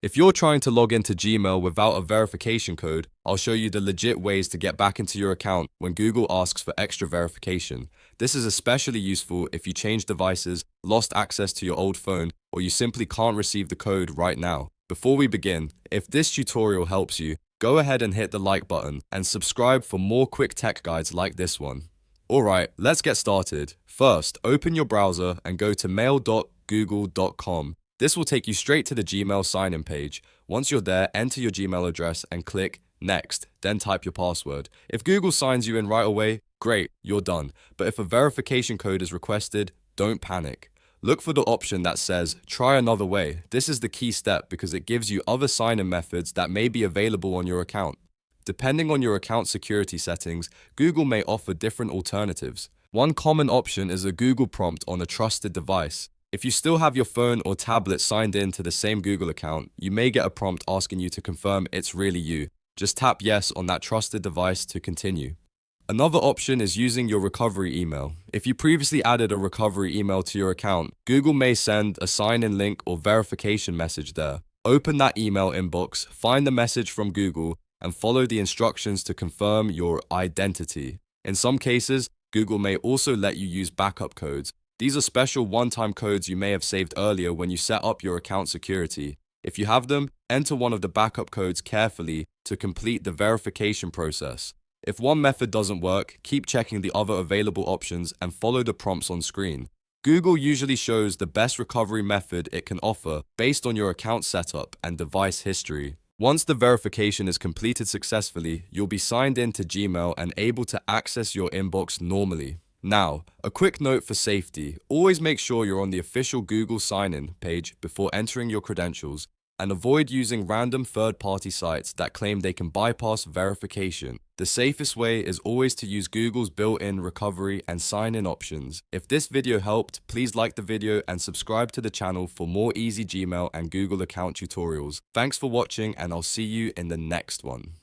If you're trying to log into Gmail without a verification code, I'll show you the legit ways to get back into your account when Google asks for extra verification. This is especially useful if you change devices, lost access to your old phone, or you simply can't receive the code right now. Before we begin, if this tutorial helps you, go ahead and hit the like button and subscribe for more quick tech guides like this one. Alright, let's get started. First, open your browser and go to mail.google.com. This will take you straight to the Gmail sign-in page. Once you're there, enter your Gmail address and click Next, then type your password. If Google signs you in right away, great, you're done. But if a verification code is requested, don't panic. Look for the option that says, try another way. This is the key step because it gives you other sign-in methods that may be available on your account. Depending on your account security settings, Google may offer different alternatives. One common option is a Google prompt on a trusted device. If you still have your phone or tablet signed in to the same Google account, you may get a prompt asking you to confirm it's really you. Just tap yes on that trusted device to continue. Another option is using your recovery email. If you previously added a recovery email to your account, Google may send a sign-in link or verification message there. Open that email inbox, find the message from Google, and follow the instructions to confirm your identity. In some cases, Google may also let you use backup codes. These are special one-time codes you may have saved earlier when you set up your account security. If you have them, enter one of the backup codes carefully to complete the verification process. If one method doesn't work, keep checking the other available options and follow the prompts on screen. Google usually shows the best recovery method it can offer based on your account setup and device history. Once the verification is completed successfully, you'll be signed in to Gmail and able to access your inbox normally. Now, a quick note for safety. Always make sure you're on the official Google sign-in page before entering your credentials, and avoid using random third-party sites that claim they can bypass verification. The safest way is always to use Google's built-in recovery and sign-in options. If this video helped, please like the video and subscribe to the channel for more easy Gmail and Google account tutorials. Thanks for watching, and I'll see you in the next one.